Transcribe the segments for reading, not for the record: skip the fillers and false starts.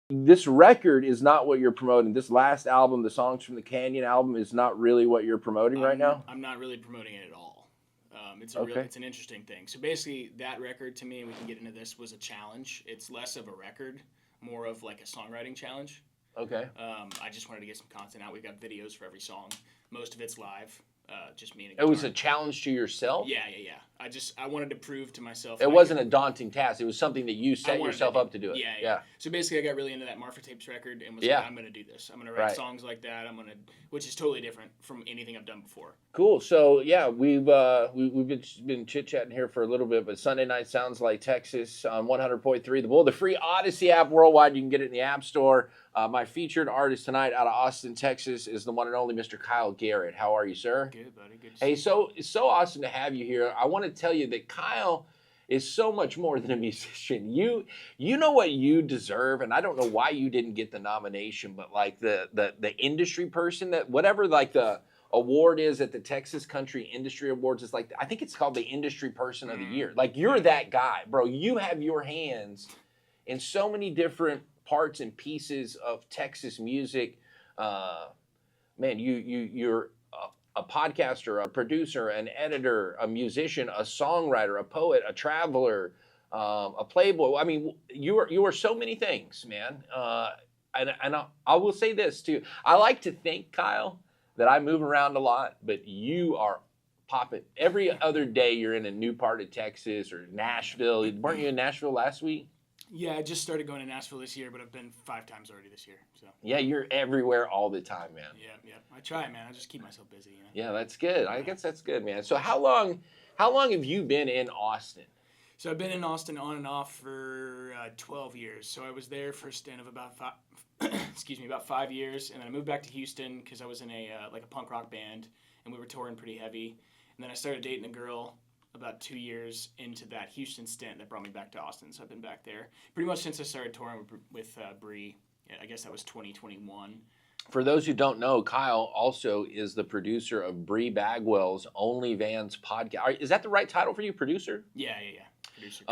this record is not what you're promoting. This last album, the Songs from the Canyon album, is not really what you're promoting right now? I'm not really promoting it at all. It's an interesting thing. So basically, that record to me, and we can get into this, was a challenge. It's less of a record, more of like a songwriting challenge. Okay. I just wanted to get some content out. We've got videos for every song. Most of it's live. Just me and a guitar. It was a challenge to yourself? Yeah. I wanted to prove to myself. It wasn't a daunting task. It was something that you set yourself up to do it. Yeah. So basically, I got really into that Marfa Tapes record and was like, I'm going to do this. I'm going to write songs like that. Which is totally different from anything I've done before. Cool. So yeah, we've been chit chatting here for a little bit, but Sunday night sounds like Texas on 100.3 The Bull, the free Odyssey app worldwide. You can get it in the App Store. My featured artist tonight out of Austin, Texas, is the one and only Mr. Kyle Garrett. How are you, sir? Good, buddy. Good. Hey, so it's so awesome to have you here. I want to tell you that Kyle is so much more than a musician. You know what you deserve, and I don't know why you didn't get the nomination, but like the industry person, that whatever like the award is at the Texas Country Industry Awards, is like, I think it's called the Industry Person of the Year. Like, you're that guy, bro. You have your hands in so many different parts and pieces of Texas music. Man, you're a podcaster, a producer, an editor, a musician, a songwriter, a poet, a traveler, a playboy. I mean, you are so many things, man. And I will say this too. I like to think, Kyle, that I move around a lot, but you are popping. Every other day you're in a new part of Texas or Nashville. Weren't you in Nashville last week? Yeah, I just started going to Nashville this year, but I've been 5 times already this year. So. Yeah, you're everywhere all the time, man. Yeah. I try, man. I just keep myself busy. You know? Yeah, that's good. I guess that's good, man. So how long have you been in Austin? So I've been in Austin on and off for 12 years. So I was there for a stint of about 5 years, and then I moved back to Houston because I was in a punk rock band, and we were touring pretty heavy. And then I started dating a girl about 2 years into that Houston stint that brought me back to Austin. So I've been back there pretty much since I started touring with Bree. Yeah, I guess that was 2021. For those who don't know, Kyle also is the producer of Bree Bagwell's Only Vans podcast. Is that the right title for you, producer? Yeah. Producer.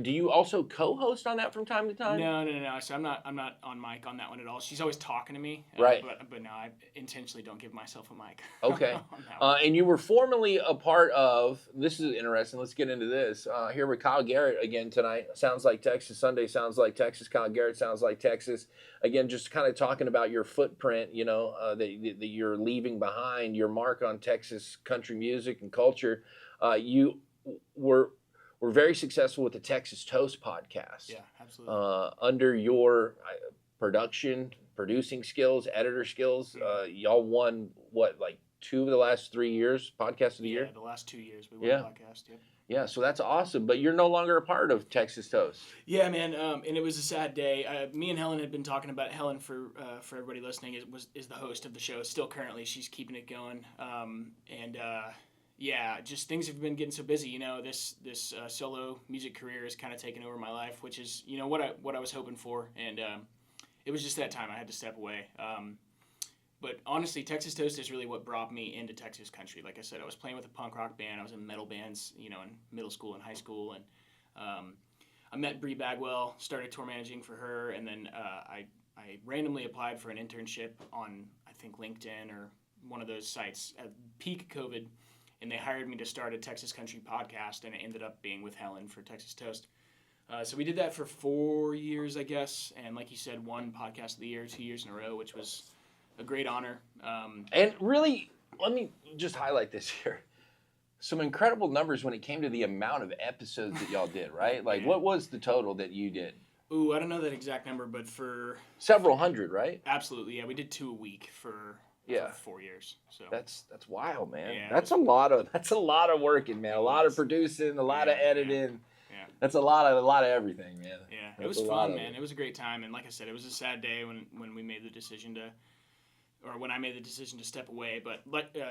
Do you also co-host on that from time to time? No. So I'm not on mic on that one at all. She's always talking to me. Right. But no, I intentionally don't give myself a mic. Okay. And you were formerly a part of, this is interesting, let's get into this. Here with Kyle Garrett again tonight. Sounds Like Texas. Sunday sounds like Texas. Kyle Garrett sounds like Texas. Again, just kind of talking about your footprint, that you're leaving behind, your mark on Texas country music and culture. You were very successful with the Texas Toast podcast. Yeah, absolutely. Under your producing skills, editor skills, y'all won, like 2 of the last 3 years, podcast of the year? Yeah, the last 2 years we won podcast, yeah. Yeah, so that's awesome. But you're no longer a part of Texas Toast. Yeah, man, and it was a sad day. Me and Helen had been talking about it. Helen, for everybody listening, is the host of the show. Still currently, she's keeping it going. Yeah, just things have been getting so busy. This solo music career has kind of taken over my life, which is what I was hoping for, and it was just that time I had to step away. But honestly, Texas Toast is really what brought me into Texas country. Like I said, I was playing with a punk rock band. I was in metal bands, in middle school and high school, and I met Bree Bagwell, started tour managing for her, and then I randomly applied for an internship on, I think, LinkedIn or one of those sites at peak COVID. And they hired me to start a Texas country podcast, and it ended up being with Helen for Texas Toast. So we did that for 4 years, I guess, and like you said, won podcast of the year 2 years in a row, which was a great honor. And really, let me just highlight this here. Some incredible numbers when it came to the amount of episodes that y'all did, right? Like, what was the total that you did? Ooh, I don't know that exact number, but for... Several hundred, right? Absolutely, yeah. We did 2 a week for 4 years. So that's wild, man. Yeah, that's a lot of working, man. A lot of producing, a lot of editing. Yeah. That's a lot of everything, man. Yeah, it was fun, man. It was a great time, and like I said, it was a sad day when we made the decision when I made the decision to step away. But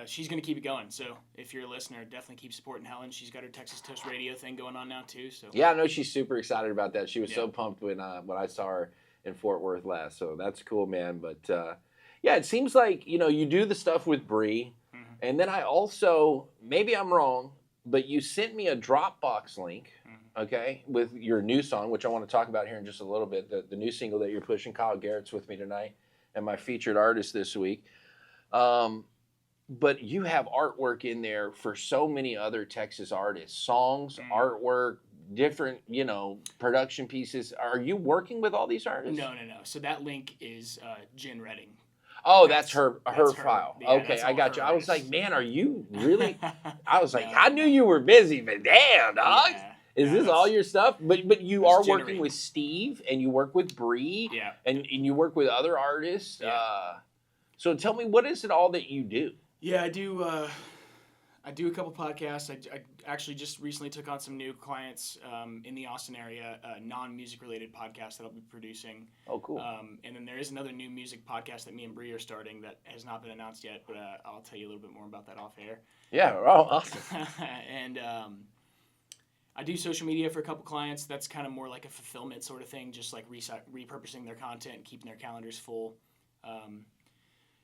she's gonna keep it going. So if you're a listener, definitely keep supporting Helen. She's got her Texas Toast Radio thing going on now too. So yeah, I know she's super excited about that. She was so pumped when I saw her in Fort Worth last. So that's cool, man. But yeah, it seems like, you do the stuff with Bree, and then I also, maybe I'm wrong, but you sent me a Dropbox link okay, with your new song, which I want to talk about here in just a little bit, the new single that you're pushing. Kyle Garrett's with me tonight and my featured artist this week. But you have artwork in there for so many other Texas artists, songs, artwork, different, production pieces. Are you working with all these artists? No. So that link is Jen Redding. Oh, that's her that's file. Yeah, okay, I got you. I was like, man, are you really? I was like, No. I knew you were busy, but damn, dog. Yeah. Is this all your stuff? But you That's are Jen working Redding. with Steve, and you work with Bree, Yeah. and you work with other artists. Yeah. So tell me, what is it all that you do? Yeah, I do. I do a couple podcasts. I actually just recently took on some new clients in the Austin area, a non-music related podcast that I'll be producing. Oh, cool. And then there is another new music podcast that me and Bree are starting that has not been announced yet, but I'll tell you a little bit more about that off air. Yeah, oh, awesome. And I do social media for a couple clients. That's kind of more like a fulfillment sort of thing, just like repurposing their content, keeping their calendars full.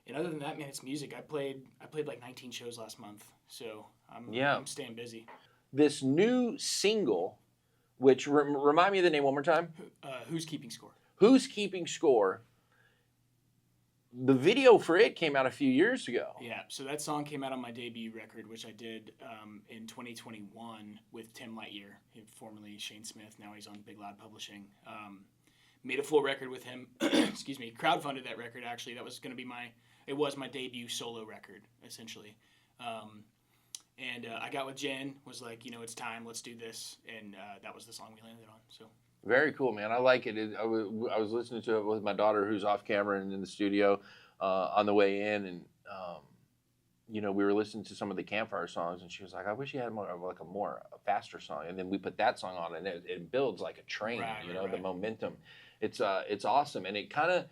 And other than that, man, it's music. I played like 19 shows last month, so I'm staying busy. This new single, which remind me of the name one more time. Who's Keeping Score? Who's Keeping Score? The video for it came out a few years ago. Yeah, so that song came out on my debut record, which I did in 2021 with Tim Lightyear, formerly Shane Smith. Now he's on Big Loud Publishing. Made a full record with him. Excuse me. Crowdfunded that record, actually. That was going to be it was my debut solo record, essentially. And I got with Jen, was like, it's time, let's do this. And that was the song we landed on. So Very cool, man. I like it. I was listening to it with my daughter, who's off camera and in the studio on the way in, and we were listening to some of the Campfire songs, and she was like, "I wish you had a faster song." And then we put that song on, and it builds like a train. Right. The momentum. It's awesome, and it kind of.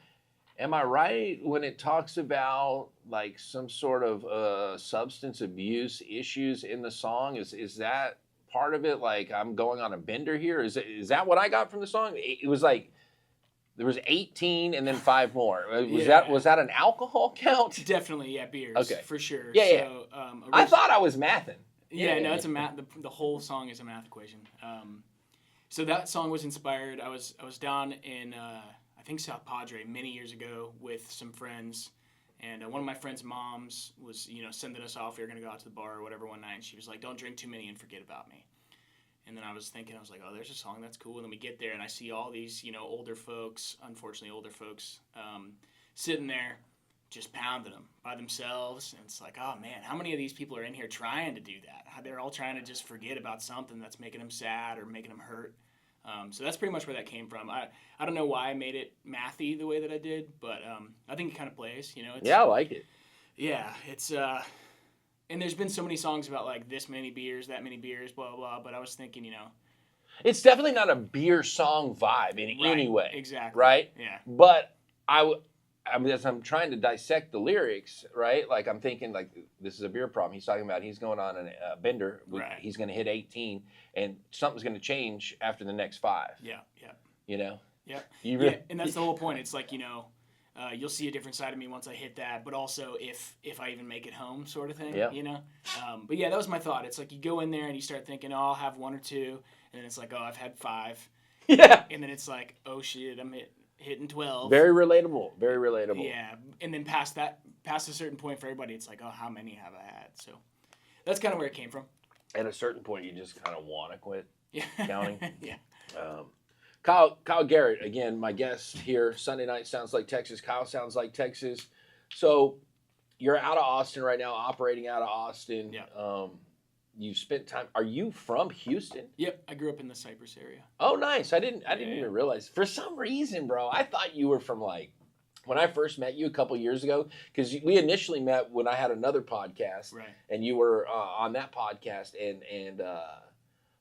Am I right when it talks about like some sort of substance abuse issues in the song? Is that part of it? Like, I'm going on a bender here. Is that what I got from the song? It was like there was 18 and then 5 more. Was that an alcohol count? definitely, yeah, beers. Okay. For sure. Yeah. So, I thought I was mathing. It's a math. The whole song is a math equation. So that song was inspired. I was down in I think South Padre many years ago with some friends, and one of my friends' moms was sending us off. We were gonna go out to the bar or whatever one night, and she was like, "Don't drink too many and forget about me." And then I was thinking, oh, there's a song that's cool. And then we get there, and I see all these older folks, sitting there just pounding them by themselves. And it's like, oh man, how many of these people are in here trying to do that? They're all trying to just forget about something that's making them sad or making them hurt. So that's pretty much where that came from. I don't know why I made it mathy the way that I did, but I think it kind of plays. I like it. Yeah, it's and there's been so many songs about like this many beers, that many beers, blah blah. But I was thinking, It's definitely not a beer song vibe in any way. Exactly. Right? Yeah. But as I'm trying to dissect the lyrics, right? Like, I'm thinking, like, this is a beer problem. He's talking about he's going on a bender. Right. He's going to hit 18, and something's going to change after the next 5. Yeah. Yeah. And that's the whole point. It's like, you'll see a different side of me once I hit that, but also if I even make it home, sort of thing. Yeah. But yeah, that was my thought. It's like you go in there and you start thinking, oh, I'll have 1 or 2, and then it's like, oh, I've had 5. Yeah. And then it's like, oh shit, I'm hitting 12. Very relatable. Very relatable. Yeah. And then past a certain point for everybody, it's like, oh, how many have I had? So that's kind of where it came from. At a certain point, you just kind of want to quit counting. Yeah. Kyle Garrett, again, my guest here. Sunday night sounds like Texas. Kyle sounds like Texas. So you're out of Austin right now, operating out of Austin. Yeah. You've spent time. Are you from Houston? Yep. I grew up in the Cypress area. Oh, nice. I didn't even realize. For some reason, bro, I thought you were from like when I first met you a couple years ago, because we initially met when I had another podcast, right? And you were on that podcast, and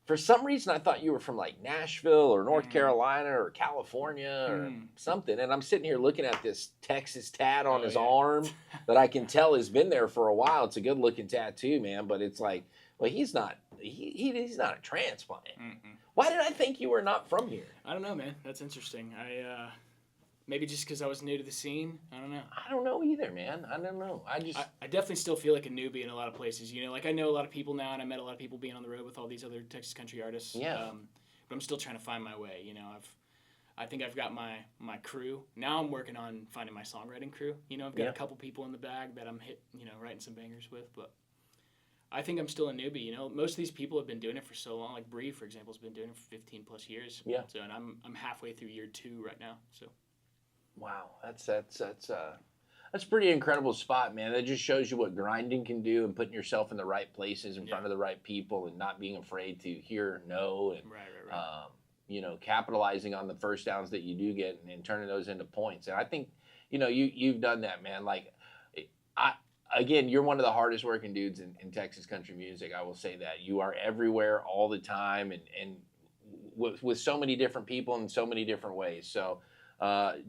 for some reason I thought you were from like Nashville or North Carolina or California or something. And I'm sitting here looking at this Texas tat on his arm that I can tell has been there for a while. It's a good looking tattoo, man, but it's like, well, he's not a transplant. Mm-mm. Why did I think you were not from here? I don't know, man. That's interesting. Maybe just because I was new to the scene. I don't know. I don't know either, man. I don't know. I definitely still feel like a newbie in a lot of places. Like I know a lot of people now, and I met a lot of people being on the road with all these other Texas country artists. Yeah. but I'm still trying to find my way. I think I've got my crew. Now I'm working on finding my songwriting crew. I've got a couple people in the bag that I'm writing some bangers with, but I think I'm still a newbie. Most of these people have been doing it for so long. Like Bree, for example, has been doing it for 15 plus years. Yeah. So, and I'm halfway through year 2 right now. So. Wow, that's a pretty incredible spot, man. That just shows you what grinding can do and putting yourself in the right places in front of the right people and not being afraid to hear no and Right. capitalizing on the first downs that you do get and turning those into points. And I think you've done that, man. Like again, you're one of the hardest working dudes in Texas country music. I will say that. You are everywhere all the time and with so many different people in so many different ways. So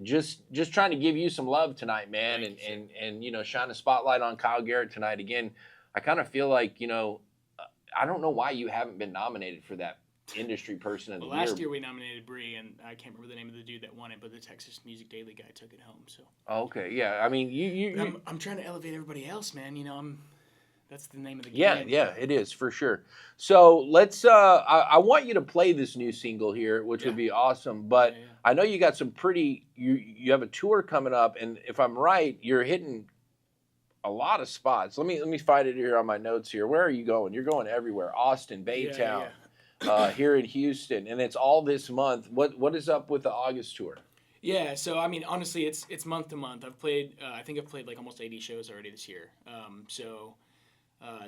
just trying to give you some love tonight, man, and shine a spotlight on Kyle Garrett tonight. Again, I kind of feel like, I don't know why you haven't been nominated for that industry person of the year. Last year we nominated Bree, and I can't remember the name of the dude that won it, but the Texas Music Daily guy took it home. So. Okay, yeah. I mean, I'm trying to elevate everybody else, man. That's the name of the game. Yeah, it is for sure. So let's. I want you to play this new single here, which would be awesome. But I know you got some pretty. You have a tour coming up, and if I'm right, you're hitting a lot of spots. Let me find it here on my notes here. Where are you going? You're going everywhere. Austin, Baytown. Here in Houston, and it's all this month. What is up with the August tour? Yeah, so I mean, honestly, it's month to month. I've played, I think I've played like almost 80 shows already this year.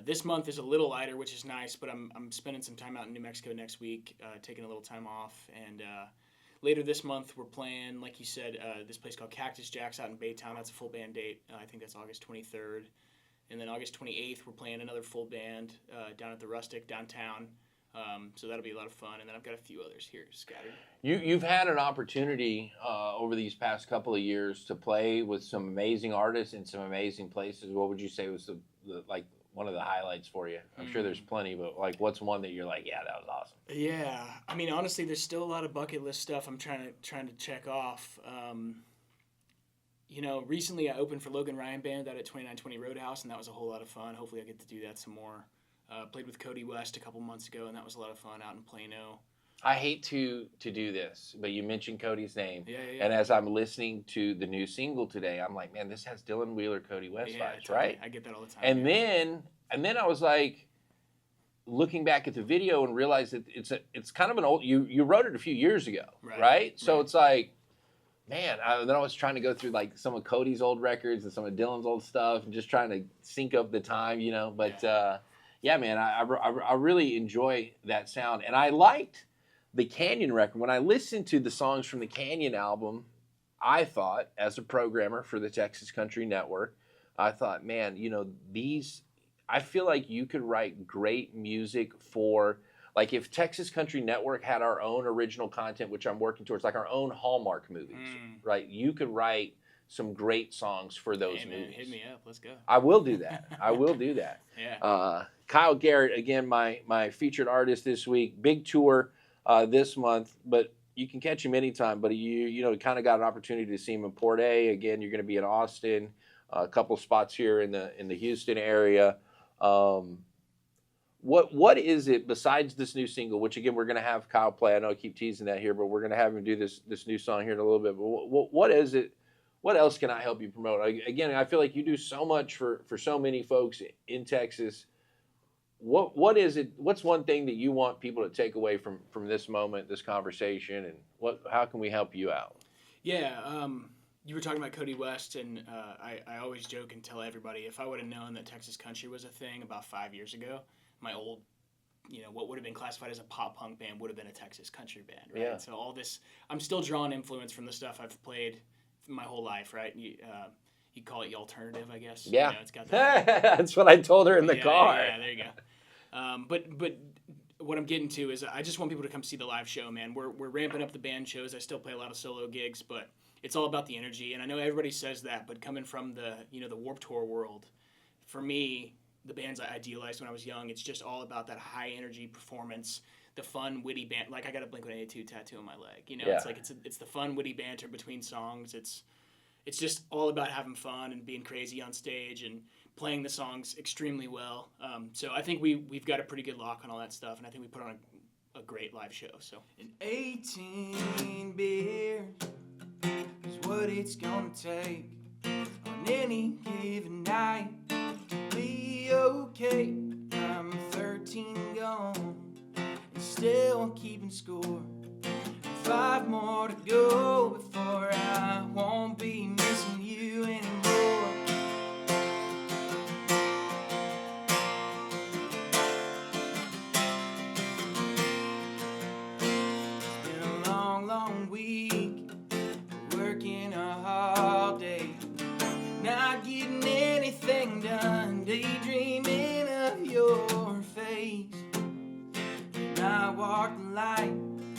This month is a little lighter, which is nice, but I'm spending some time out in New Mexico next week, taking a little time off, and later this month we're playing, like you said, this place called Cactus Jack's out in Baytown. That's a full band date. I think that's August 23rd, and then August 28th we're playing another full band down at the Rustic downtown. So that'll be a lot of fun, and then I've got a few others here scattered. You've had an opportunity over these past couple of years to play with some amazing artists in some amazing places. What would you say was the like one of the highlights for you? I'm sure there's plenty, but like what's one that you're like, yeah, that was awesome? Yeah, I mean, honestly, there's still a lot of bucket list stuff I'm trying to check off. Recently I opened for Logan Ryan Band out at 2920 Roadhouse, and that was a whole lot of fun. Hopefully I get to do that some more. Played with Cody West a couple months ago, and that was a lot of fun out in Plano. I hate to do this, but you mentioned Cody's name. Yeah. And as I'm listening to the new single today, I'm like, man, this has Dylan Wheeler, Cody West vibes, totally. right? I get that all the time. And then I was like, looking back at the video and realized that it's kind of an old. You wrote it a few years ago, right? So it's like, man. Then I was trying to go through like some of Cody's old records and some of Dylan's old stuff, and just trying to sync up the time, But yeah, man, I really enjoy that sound, and I liked the Canyon record. When I listened to the songs from the Canyon album, I thought, as a programmer for the Texas Country Network, I thought, man, these. I feel like you could write great music for, like, if Texas Country Network had our own original content, which I'm working towards, like our own Hallmark movies, right? You could write some great songs for those movies. Hit me up. Let's go. I will do that. Yeah. Kyle Garrett, again, my featured artist this week. Big tour this month, but you can catch him anytime. But you kind of got an opportunity to see him in Port A. Again, you're going to be in Austin, a couple spots here in the Houston area. What is it besides this new single? Which again, we're going to have Kyle play. I know I keep teasing that here, but we're going to have him do this new song here in a little bit. But what is it? What else can I help you promote? Again, I feel like you do so much for so many folks in Texas. What is it? What's one thing that you want people to take away from this moment, this conversation, and how can we help you out? Yeah, you were talking about Cody West, and I always joke and tell everybody, if I would have known that Texas country was a thing about 5 years ago, my old, what would have been classified as a pop punk band would have been a Texas country band, right? Yeah. So all this, I'm still drawing influence from the stuff I've played my whole life, right? You call it the alternative, I guess. Yeah, it's got that. That's what I told her in the car. Yeah, there you go. But what I'm getting to is I just want people to come see the live show, man. We're ramping up the band shows. I still play a lot of solo gigs, but it's all about the energy. And I know everybody says that, but coming from the the Warped Tour world, for me, the bands I idealized when I was young, it's just all about that high energy performance, the fun, witty band. Like, I got a Blink-182 tattoo on my leg. It's like it's the fun, witty banter between songs. It's just all about having fun and being crazy on stage and playing the songs extremely well. So I think we've got a pretty good lock on all that stuff, and I think we put on a great live show. So, an 18 beers is what it's gonna take on any given night to be okay. I'm 13 gone and still keeping score. 5 more to go before I won't be missing you anymore. It's been a long, long week, working all day, not getting anything done, daydreaming of your face. And I walk the line,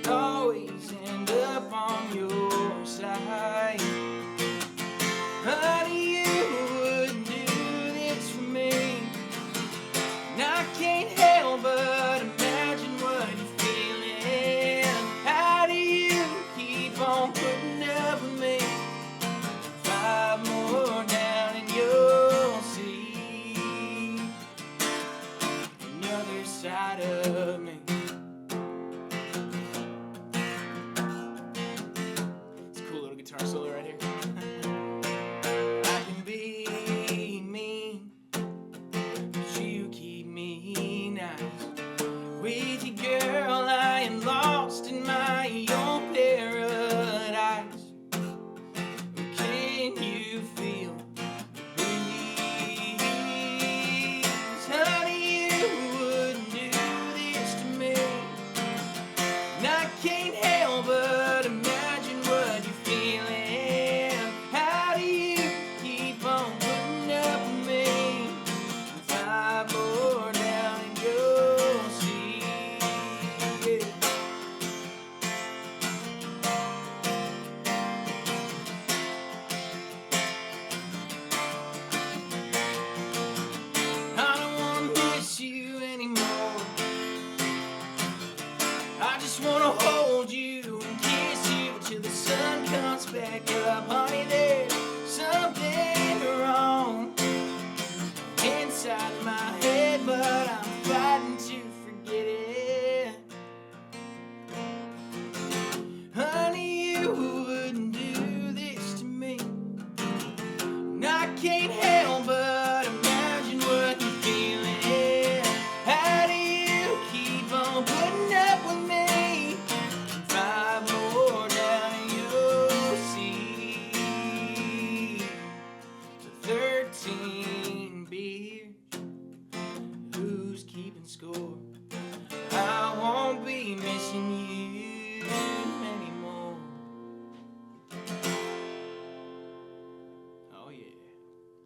always end up on your side. Honey, you wouldn't do this for me, and I can't help but imagine what you're feeling. How do you keep on putting up with me? 5 more down and you'll see another side of me. Guitar solo right here. I can be mean, but you keep me nice. With you, girl, I am lost in my own paradise. Can you feel the breeze? Honey, you wouldn't do this to me, and I can't help but imagine what you feel. How do you keep on putting up with me? 5 more down and you'll see. I don't want to miss you anymore. I just want to hold you and kiss you till the sun comes back up.